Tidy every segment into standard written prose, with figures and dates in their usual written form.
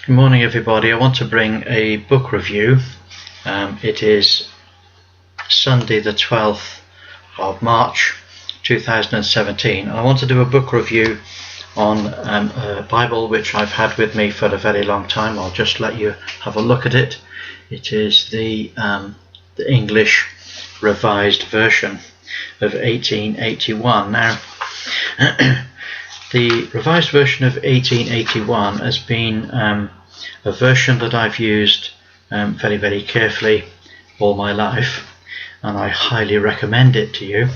Good morning, everybody. I want to bring a book review. It is Sunday the 12th of March 2017. I want to do a book review on a Bible which I've had with me for a very long time. I'll just let you have a look at it. It is the English Revised Version of 1881. Now, the Revised Version of 1881 has been a version that I've used very, very carefully all my life, and I highly recommend it to you.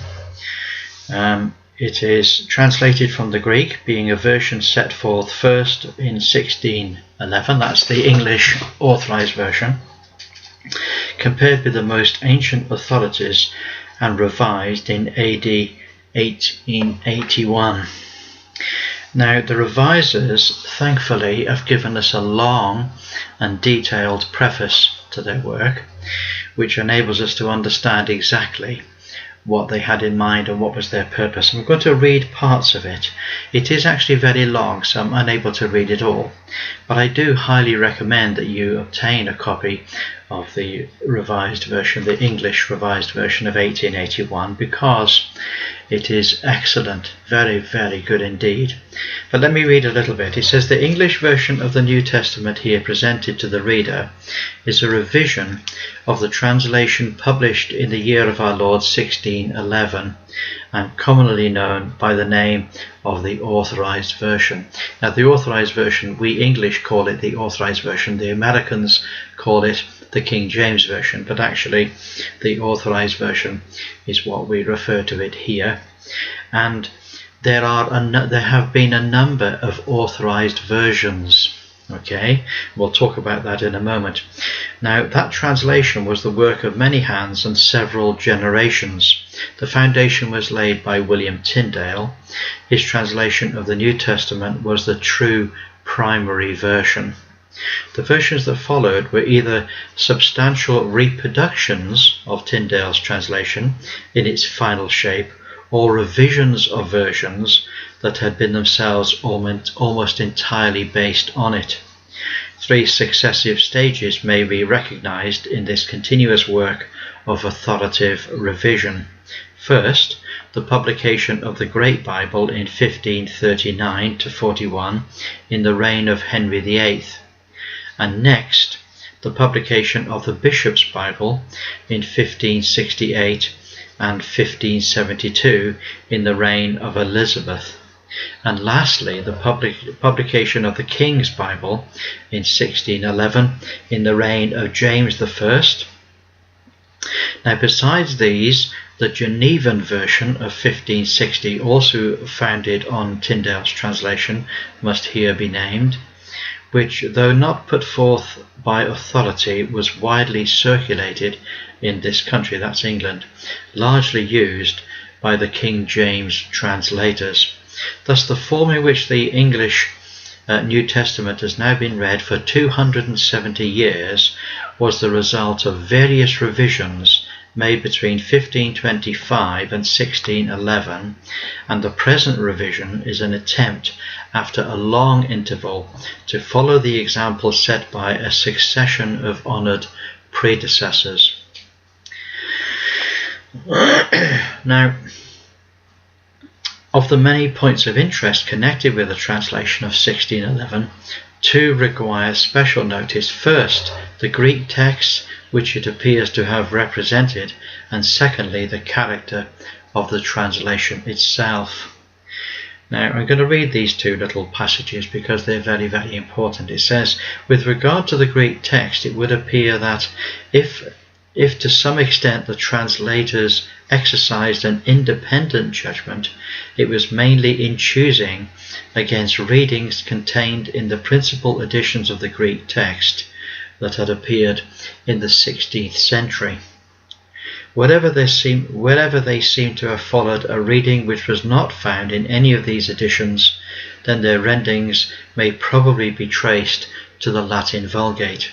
It is translated from the Greek, being a version set forth first in 1611, that's the English Authorized Version, compared with the most ancient authorities and revised in AD 1881. Now, the revisers, thankfully, have given us a long and detailed preface to their work, which enables us to understand exactly what they had in mind and what was their purpose. I'm going to read parts of it. It is actually very long, so I'm unable to read it all, but I do highly recommend that you obtain a copy of the revised version, the English Revised Version of 1881, because it is excellent, very, very good indeed. But let me read a little bit. It says, the English version of the New Testament here presented to the reader is a revision of the translation published in the year of our Lord 1611 and commonly known by the name of the Authorized Version. Now, the Authorized Version, we English call it the Authorized Version. The Americans call it the King James Version, but actually the Authorized Version is what we refer to it here. And there have been a number of authorized versions. Okay, we'll talk about that in a moment. Now, that translation was the work of many hands and several generations. The foundation was laid by William Tyndale. His translation of the New Testament was the true primary version. The versions that followed were either substantial reproductions of Tyndale's translation in its final shape, or revisions of versions that had been themselves almost entirely based on it. Three successive stages may be recognized in this continuous work of authoritative revision. First, the publication of the Great Bible in 1539 to 41 in the reign of Henry VIII. And next, the publication of the Bishop's Bible in 1568 and 1572 in the reign of Elizabeth. And lastly, the publication of the King's Bible in 1611 in the reign of James I. Now, besides these, the Genevan version of 1560, also founded on Tyndale's translation, must here be named, which, though not put forth by authority, was widely circulated in this country, that's England, largely used by the King James translators. Thus, the form in which the English New Testament has now been read for 270 years was the result of various revisions made between 1525 and 1611, and the present revision is an attempt, after a long interval, to follow the example set by a succession of honoured predecessors. Now, of the many points of interest connected with the translation of 1611, two require special notice. First, the Greek text which it appears to have represented, and secondly, the character of the translation itself. Now, I'm going to read these two little passages because they're very, very important. It says, with regard to the Greek text, it would appear that if to some extent the translators exercised an independent judgment, it was mainly in choosing against readings contained in the principal editions of the Greek text that had appeared in the 16th century. Wherever they seem to have followed a reading which was not found in any of these editions, then their renderings may probably be traced to the Latin Vulgate.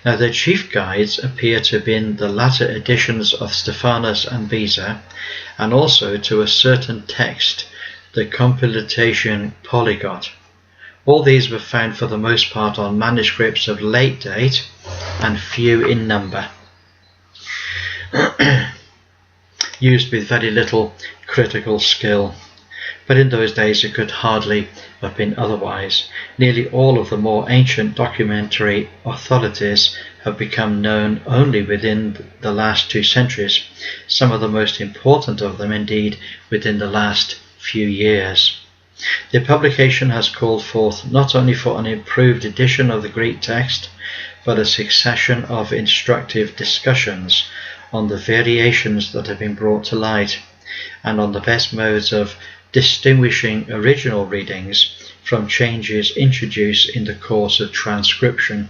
Now, their chief guides appear to have been the latter editions of Stephanus and Beza, and also to a certain text, the Compilation Polyglot, All these were found for the most part on manuscripts of late date and few in number, used with very little critical skill. But in those days it could hardly have been otherwise. Nearly all of the more ancient documentary authorities have become known only within the last 2 centuries, some of the most important of them indeed within the last few years. The publication has called forth not only for an improved edition of the Greek text, but a succession of instructive discussions on the variations that have been brought to light, and on the best modes of distinguishing original readings from changes introduced in the course of transcription.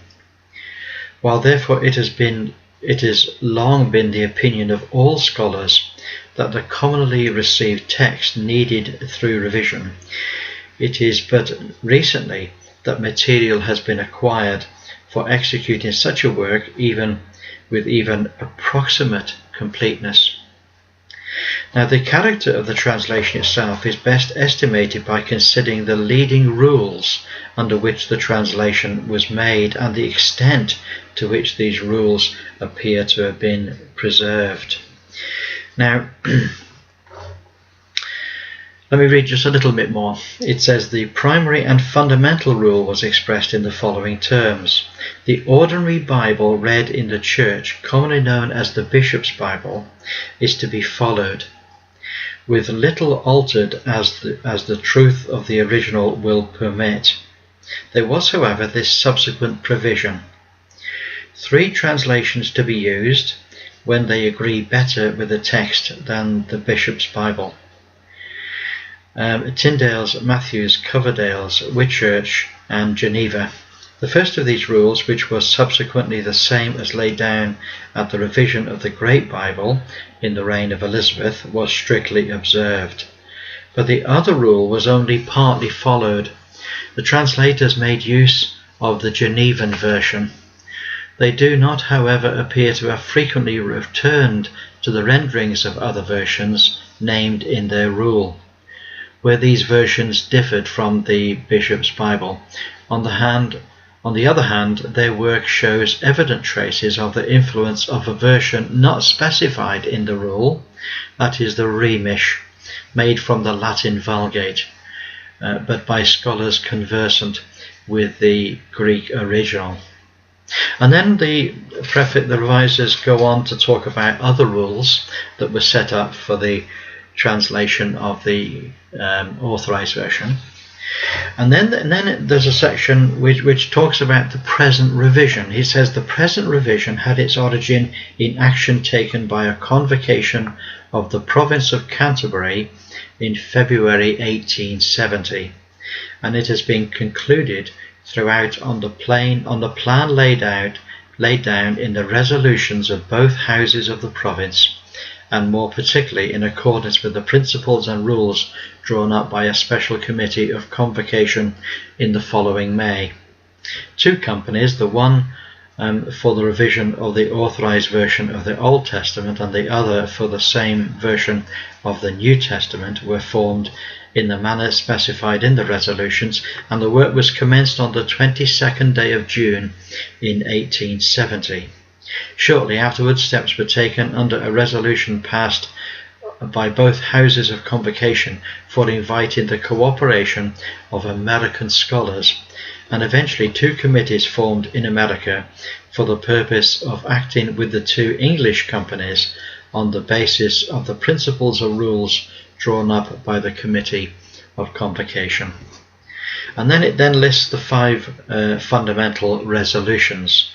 While therefore it has long been the opinion of all scholars that the commonly received text needed through revision, it is but recently that material has been acquired for executing such a work with even approximate completeness. Now, the character of the translation itself is best estimated by considering the leading rules under which the translation was made and the extent to which these rules appear to have been preserved. Now, let me read just a little bit more. It says, the primary and fundamental rule was expressed in the following terms. The ordinary Bible read in the church, commonly known as the Bishop's Bible, is to be followed, with little altered as the truth of the original will permit. There was, however, this subsequent provision. 3 translations to be used when they agree better with the text than the Bishop's Bible. Tyndale's, Matthews, Coverdale's, Whitchurch and Geneva. The first of these rules, which was subsequently the same as laid down at the revision of the Great Bible in the reign of Elizabeth, was strictly observed. But the other rule was only partly followed. The translators made use of the Genevan version. They do not, however, appear to have frequently returned to the renderings of other versions named in their rule, where these versions differed from the Bishop's Bible. On the other hand, their work shows evident traces of the influence of a version not specified in the rule, that is the Rhemish, made from the Latin Vulgate, but by scholars conversant with the Greek original. And then the revisers go on to talk about other rules that were set up for the translation of the authorized version. And then there's a section which talks about the present revision. He says the present revision had its origin in action taken by a convocation of the province of Canterbury in February 1870, and it has been concluded throughout on the plan laid down in the resolutions of both houses of the province, and more particularly in accordance with the principles and rules drawn up by a special committee of convocation in the following May. 2 companies, the one for the revision of the authorized version of the Old Testament and the other for the same version of the New Testament, were formed in the manner specified in the resolutions, and the work was commenced on the 22nd day of June in 1870. Shortly afterwards, steps were taken under a resolution passed by both houses of convocation for inviting the cooperation of American scholars, and eventually 2 committees formed in America for the purpose of acting with the 2 English companies on the basis of the principles or rules drawn up by the Committee of Convocation. And then it lists the 5 fundamental resolutions.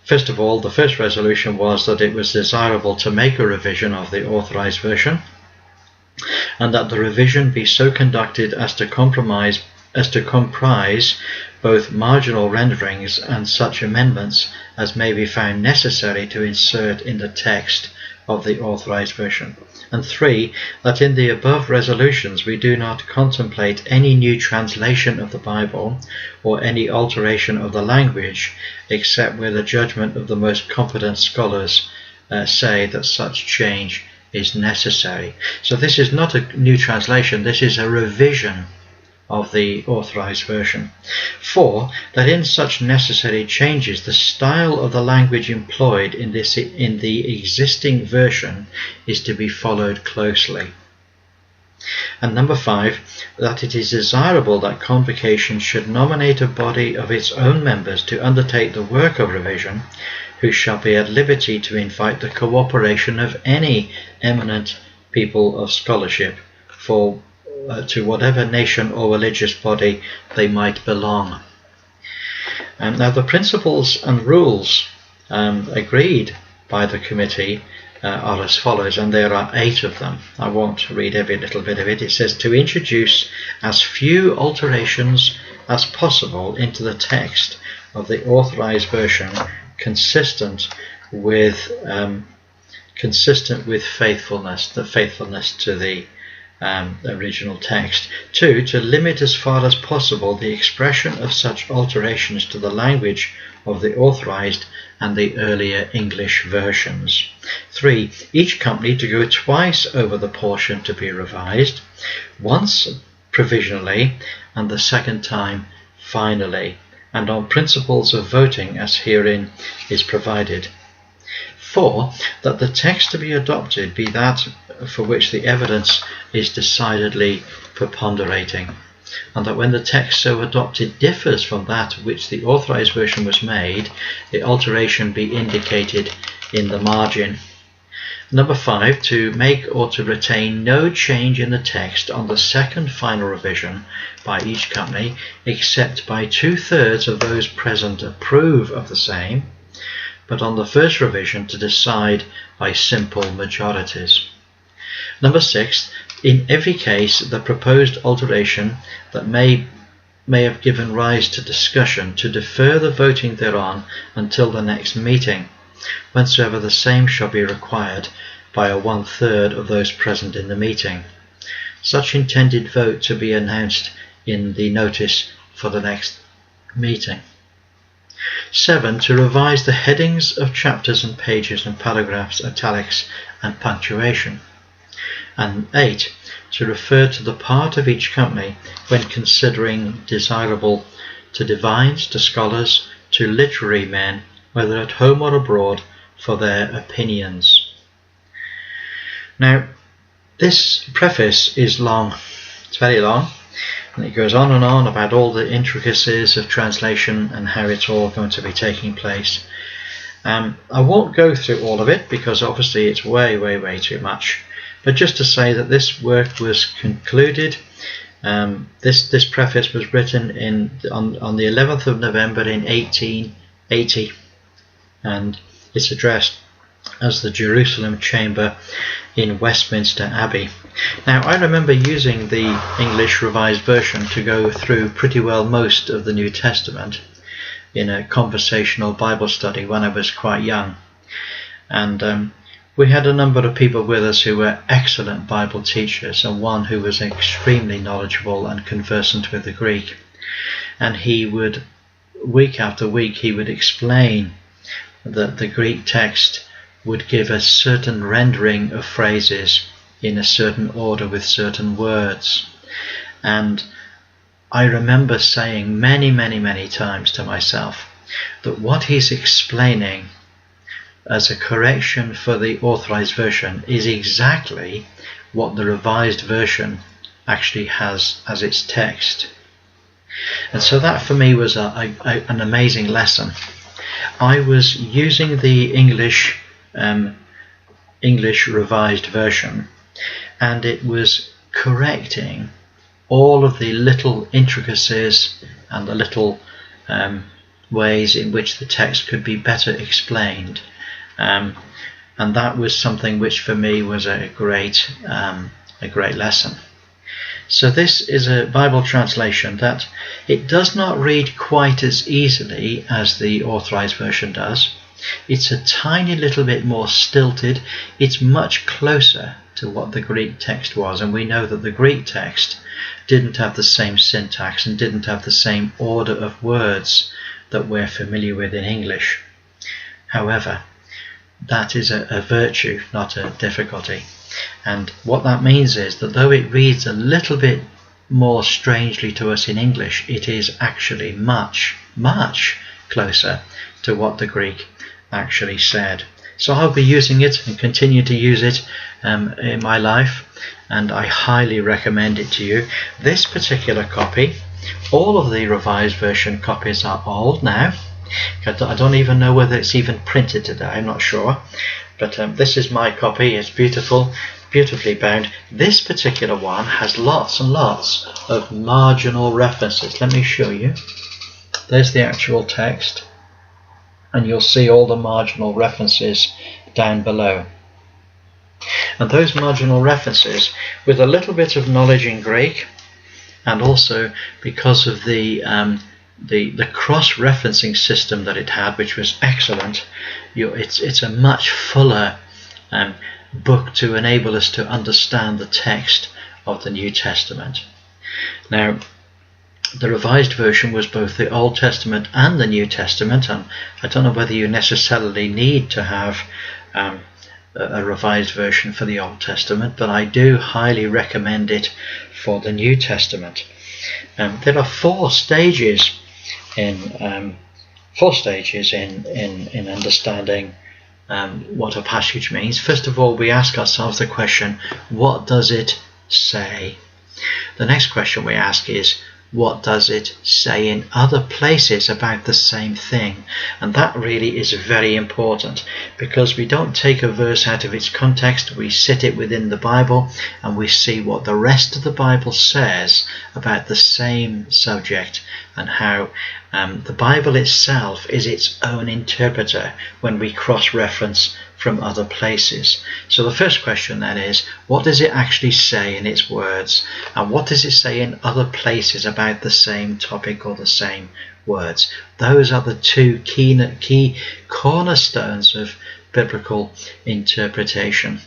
First of all, the first resolution was that it was desirable to make a revision of the authorized version, and that the revision be so conducted as to comprise both marginal renderings and such amendments as may be found necessary to insert in the text of the authorized version. And 3, that in the above resolutions we do not contemplate any new translation of the Bible or any alteration of the language, except where the judgment of the most competent scholars say that such change is necessary. So this is not a new translation, this is a revision of the Authorized Version. 4. That in such necessary changes the style of the language employed in the existing version is to be followed closely. And number 5, that it is desirable that Convocation should nominate a body of its own members to undertake the work of revision, who shall be at liberty to invite the cooperation of any eminent people of scholarship to whatever nation or religious body they might belong. Now the principles and rules agreed by the committee are as follows, and there are 8 of them. I won't read every little bit of it. It says to introduce as few alterations as possible into the text of the Authorized Version consistent with faithfulness to the original text. 2. To limit as far as possible the expression of such alterations to the language of the Authorized and the earlier English versions. 3. Each company to go twice over the portion to be revised, once provisionally and the second time finally, and on principles of voting as herein is provided. 4. That the text to be adopted be that for which the evidence is decidedly preponderating, and that when the text so adopted differs from that which the Authorized Version was made, the alteration be indicated in the margin. Number 5, to make or to retain no change in the text on the second final revision by each company, except by 2/3 of those present approve of the same, but on the first revision to decide by simple majorities. Number 6, in every case the proposed alteration that may have given rise to discussion, to defer the voting thereon until the next meeting, whensoever the same shall be required by a 1/3 of those present in the meeting. Such intended vote to be announced in the notice for the next meeting. 7. To revise the headings of chapters and pages and paragraphs, italics and punctuation. And 8. To refer to the part of each company when considering desirable to divines, to scholars, to literary men, whether at home or abroad, for their opinions. Now, this preface is long. It's very long, and it goes on and on about all the intricacies of translation and how it's all going to be taking place. I won't go through all of it because obviously it's way too much. But just to say that this work was concluded. This preface was written on the 11th of November in 1880, and it's addressed as the Jerusalem Chamber in Westminster Abbey. Now, I remember using the English Revised Version to go through pretty well most of the New Testament in a conversational Bible study when I was quite young, and we had a number of people with us who were excellent Bible teachers, and one who was extremely knowledgeable and conversant with the Greek, and he would, week after week, he would explain that the Greek text would give a certain rendering of phrases in a certain order with certain words. And I remember saying many times to myself that what he's explaining as a correction for the Authorized Version is exactly what the Revised Version actually has as its text. And so that for me was an amazing lesson. I was using the English Revised Version, and it was correcting all of the little intricacies and the little ways in which the text could be better explained, and that was something which for me was a great lesson. So this is a Bible translation that it does not read quite as easily as the Authorized Version does. It's a tiny little bit more stilted. It's much closer to what the Greek text was, and we know that the Greek text didn't have the same syntax and didn't have the same order of words that we're familiar with in English. However, that is a virtue, not a difficulty. And what that means is that though it reads a little bit more strangely to us in English, it is actually much, much closer to what the Greek actually said. So I'll be using it and continue to use it in my life, and I highly recommend it to you. This particular copy, all of the Revised Version copies are old now. I don't even know whether it's even printed today, I'm not sure. But this is my copy. It's beautiful, beautifully bound. This particular one has lots and lots of marginal references. Let me show you. There's the actual text, and you'll see all the marginal references down below. And those marginal references, with a little bit of knowledge in Greek, and also because of the cross-referencing system that it had, which was excellent, it's a much fuller book to enable us to understand the text of the New Testament. Now, the Revised Version was both the Old Testament and the New Testament, and I don't know whether you necessarily need to have a Revised Version for the Old Testament, but I do highly recommend it for the New Testament. There are four stages in understanding what a passage means. First of all, we ask ourselves the question, what does it say? The next question we ask is, what does it say in other places about the same thing? And that really is very important, because we don't take a verse out of its context, we sit it within the Bible and we see what the rest of the Bible says about the same subject, and how the Bible itself is its own interpreter when we cross-reference from other places. So the first question then is, what does it actually say in its words, and what does it say in other places about the same topic or the same words? Those are the two key cornerstones of biblical interpretation.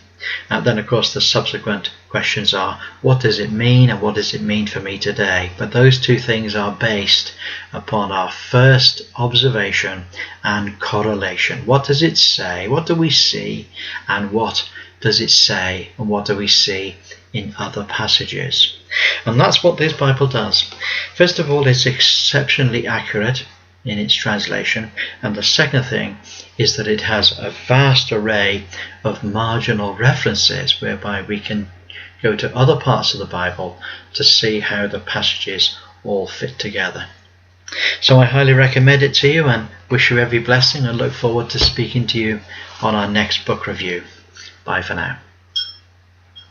And then of course the subsequent questions are, what does it mean, and what does it mean for me today? But those two things are based upon our first observation and correlation. What does it say? What do we see? And what does it say? And what do we see in other passages? And that's what this Bible does. First of all, it's exceptionally accurate in its translation, and the second thing is that it has a vast array of marginal references whereby we can go to other parts of the Bible to see how the passages all fit together. So I highly recommend it to you, and wish you every blessing, and look forward to speaking to you on our next book review. Bye for now.